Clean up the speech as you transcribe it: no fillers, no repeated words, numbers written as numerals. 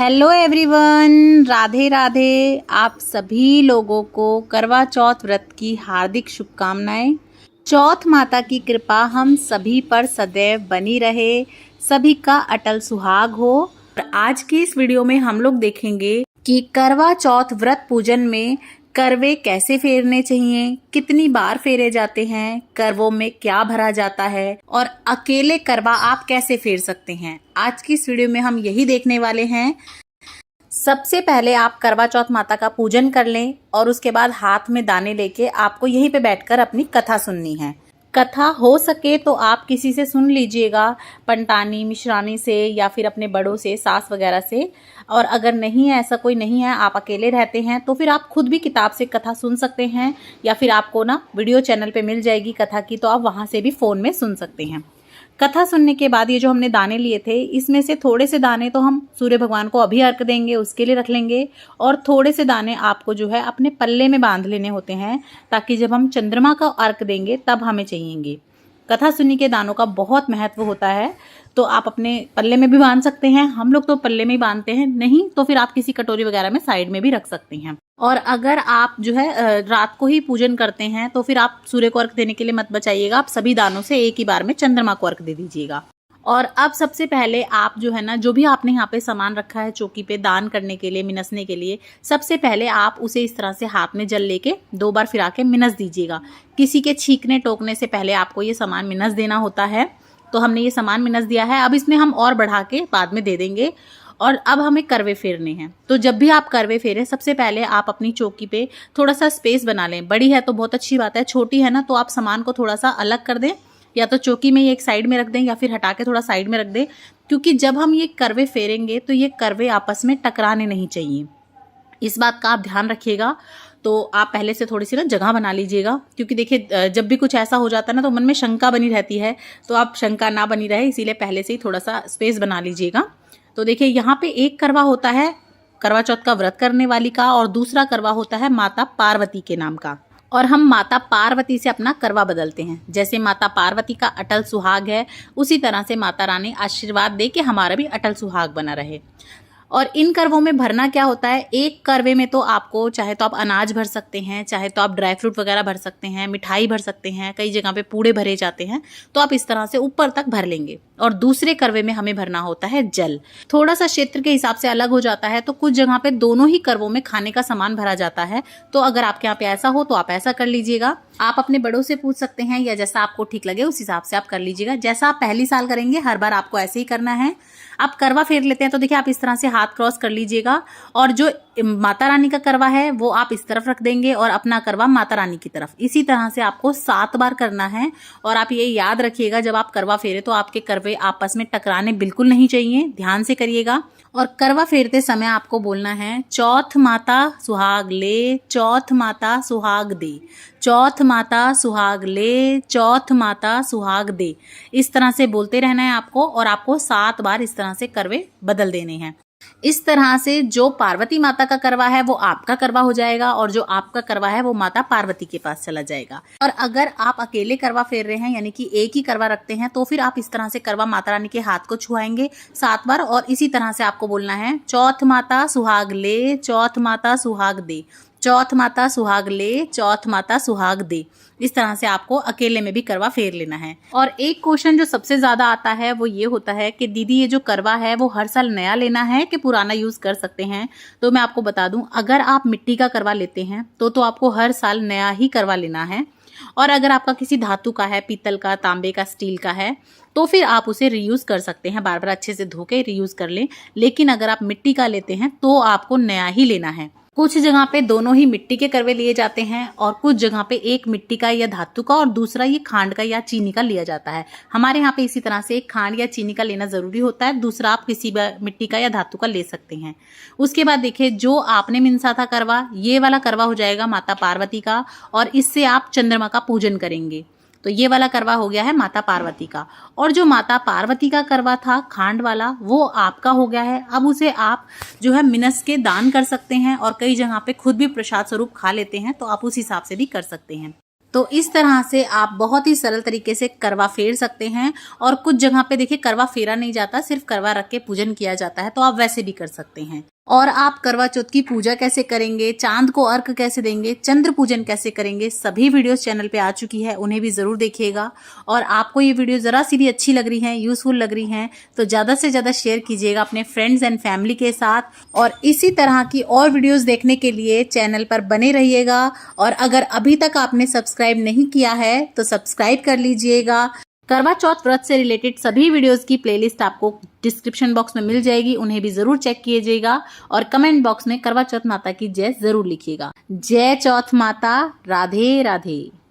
Hello everyone, Radhe Radhe. आप सभी लोगों को करवा चौथ व्रत की हार्दिक शुभकामनाएं। चौथ माता की कृपा हम सभी पर सदैव बनी रहे, सभी का अटल सुहाग हो। और आज की इस वीडियो में हम लोग देखेंगे कि करवा चौथ व्रत पूजन में करवे कैसे फेरने चाहिए, कितनी बार फेरे जाते हैं, करवों में क्या भरा जाता है और अकेले करवा आप कैसे फेर सकते हैं। आज की इस वीडियो में हम यही देखने वाले हैं। सबसे पहले आप करवा चौथ माता का पूजन कर लें और उसके बाद हाथ में दाने लेके आपको यहीं पे बैठकर अपनी कथा सुननी है। कथा हो सके तो आप किसी से सुन लीजिएगा, पंटानी मिश्रानी से या फिर अपने बड़ों से, सास वगैरह से। और अगर नहीं है, ऐसा कोई नहीं है, आप अकेले रहते हैं, तो फिर आप खुद भी किताब से कथा सुन सकते हैं या फिर आपको ना वीडियो चैनल पे मिल जाएगी कथा की, तो आप वहाँ से भी फ़ोन में सुन सकते हैं। कथा सुनने के बाद ये जो हमने दाने लिए थे, इसमें से थोड़े से दाने तो हम सूर्य भगवान को अभी अर्घ देंगे, उसके लिए रख लेंगे। और थोड़े से दाने आपको जो है अपने पल्ले में बांध लेने होते हैं, ताकि जब हम चंद्रमा का अर्घ देंगे तब हमें चाहिएंगे। कथा सुनने के दानों का बहुत महत्व होता है, तो आप अपने पल्ले में भी बांध सकते हैं। हम लोग तो पल्ले में ही बांधते हैं, नहीं तो फिर आप किसी कटोरी वगैरह में साइड में भी रख सकते हैं। और अगर आप जो है रात को ही पूजन करते हैं, तो फिर आप सूर्य को अर्घ देने के लिए मत बचाइएगा, आप सभी दानों से एक ही बार में चंद्रमा को अर्घ दे दीजिएगा। और अब सबसे पहले आप जो है ना, जो भी आपने यहाँ पे सामान रखा है चौकी पे दान करने के लिए, मिनसने के लिए, सबसे पहले आप उसे इस तरह से हाथ में जल लेके 2 बार फिरा के मिनस दीजिएगा। किसी के छींकने टोकने से पहले आपको ये सामान मिनस देना होता है। तो हमने ये सामान मिनस दिया है, अब इसमें हम और बढ़ा के बाद में दे देंगे। और अब हमें करवे फेरने हैं। तो जब भी आप करवे फेरें, सबसे पहले आप अपनी चौकी पे थोड़ा सा स्पेस बना लें। बड़ी है तो बहुत अच्छी बात है, छोटी है ना तो आप सामान को थोड़ा सा अलग कर दें, या तो चौकी में ये एक साइड में रख दें या फिर हटा के थोड़ा साइड में रख दें। क्योंकि जब हम ये करवे फेरेंगे तो ये करवे आपस में टकराने नहीं चाहिए, इस बात का आप ध्यान रखिएगा। तो आप पहले से थोड़ी सी ना जगह बना लीजिएगा, क्योंकि देखिए जब भी कुछ ऐसा हो जाता है ना तो मन में शंका बनी रहती है, तो आप शंका ना बनी रहे इसीलिए पहले से ही थोड़ा सा स्पेस बना लीजिएगा। तो देखिए यहाँ पे एक करवा होता है करवा चौथ का व्रत करने वाली का, और दूसरा करवा होता है माता पार्वती के नाम का। और हम माता पार्वती से अपना करवा बदलते हैं। जैसे माता पार्वती का अटल सुहाग है, उसी तरह से माता रानी आशीर्वाद दे कि हमारा भी अटल सुहाग बना रहे। और इन करवों में भरना क्या होता है, एक करवे में तो आपको चाहे तो आप अनाज भर सकते हैं, चाहे तो आप ड्राई फ्रूट वगैरह भर सकते हैं, मिठाई भर सकते हैं, कई जगह पे पूड़े भरे जाते हैं, तो आप इस तरह से ऊपर तक भर लेंगे। और दूसरे करवे में हमें भरना होता है जल। थोड़ा सा क्षेत्र के हिसाब से अलग हो जाता है, तो कुछ जगह पे दोनों ही करवों में खाने का सामान भरा जाता है। तो अगर आपके यहाँ पे ऐसा हो तो आप ऐसा कर लीजिएगा। आप अपने बड़ों से पूछ सकते हैं, या जैसा आपको ठीक लगे उस हिसाब से आप कर लीजिएगा। जैसा आप पहली साल करेंगे, हर बार आपको ऐसे ही करना है। आप करवा फेर लेते हैं तो देखिए आप इस तरह से हाथ क्रॉस कर लीजिएगा, और जो माता रानी का करवा है वो आप इस तरफ रख देंगे और अपना करवा माता रानी की तरफ। इसी तरह से आपको 7 बार करना है। और आप ये याद रखिएगा, जब आप करवा फेरे तो आपके करवे आपस में टकराने बिल्कुल नहीं चाहिए, ध्यान से करिएगा। और करवा फेरते समय आपको बोलना है, चौथ माता सुहाग ले, चौथ माता सुहाग दे, चौथ माता सुहाग ले, चौथ माता सुहाग दे। इस तरह से बोलते रहना है आपको, और आपको 7 बार इस तरह से करवे बदल देने हैं। इस तरह से जो पार्वती माता का करवा है वो आपका करवा हो जाएगा, और जो आपका करवा है वो माता पार्वती के पास चला जाएगा। और अगर आप अकेले करवा फेर रहे हैं, यानी कि एक ही करवा रखते हैं, तो फिर आप इस तरह से करवा माता रानी के हाथ को छुआएंगे 7 बार। और इसी तरह से आपको बोलना है, चौथ माता सुहाग ले, चौथ माता सुहाग दे, चौथ माता सुहाग ले, चौथ माता सुहाग दे। इस तरह से आपको अकेले में भी करवा फेर लेना है। और एक क्वेश्चन जो सबसे ज्यादा आता है वो ये होता है कि दीदी ये जो करवा है वो हर साल नया लेना है कि पुराना यूज कर सकते हैं। तो मैं आपको बता दूं, अगर आप मिट्टी का करवा लेते हैं तो आपको हर साल नया ही करवा लेना है। और अगर आपका किसी धातु का है, पीतल का, तांबे का, स्टील का है, तो फिर आप उसे रीयूज कर सकते हैं, बार बार अच्छे से धो के रीयूज कर लें। लेकिन अगर आप मिट्टी का लेते हैं तो आपको नया ही लेना है। कुछ जगह पे दोनों ही मिट्टी के करवे लिए जाते हैं, और कुछ जगह पे एक मिट्टी का या धातु का और दूसरा ये खांड का या चीनी का लिया जाता है। हमारे यहाँ पे इसी तरह से एक खांड या चीनी का लेना जरूरी होता है, दूसरा आप किसी मिट्टी का या धातु का ले सकते हैं। उसके बाद देखिए, जो आपने मिनसा था करवा, ये वाला करवा हो जाएगा माता पार्वती का, और इससे आप चंद्रमा का पूजन करेंगे। तो ये वाला करवा हो गया है माता पार्वती का। और जो माता पार्वती का करवा था खांड वाला, वो आपका हो गया है। अब उसे आप जो है मिनस के दान कर सकते हैं, और कई जगह पे खुद भी प्रसाद स्वरूप खा लेते हैं, तो आप उस हिसाब से भी कर सकते हैं। तो इस तरह से आप बहुत ही सरल तरीके से करवा फेर सकते हैं। और कुछ जगह पे देखिए करवा फेरा नहीं जाता, सिर्फ करवा रख के पूजन किया जाता है, तो आप वैसे भी कर सकते हैं। और आप करवा चौथ की पूजा कैसे करेंगे, चांद को अर्घ कैसे देंगे, चंद्र पूजन कैसे करेंगे, सभी वीडियोस चैनल पे आ चुकी है, उन्हें भी जरूर देखिएगा। और आपको ये वीडियो जरा सी भी अच्छी लग रही है, यूजफुल लग रही है, तो ज्यादा से ज्यादा शेयर कीजिएगा अपने फ्रेंड्स एंड फैमिली के साथ। और इसी तरह की और वीडियोस देखने के लिए चैनल पर बने रहिएगा। और अगर अभी तक आपने सब्सक्राइब नहीं किया है तो सब्सक्राइब कर लीजिएगा। करवा चौथ व्रत से रिलेटेड सभी वीडियोस की प्लेलिस्ट आपको डिस्क्रिप्शन बॉक्स में मिल जाएगी, उन्हें भी जरूर चेक कीजिएगा। और कमेंट बॉक्स में करवा चौथ माता की जय जरूर लिखिएगा। जय चौथ माता, राधे राधे।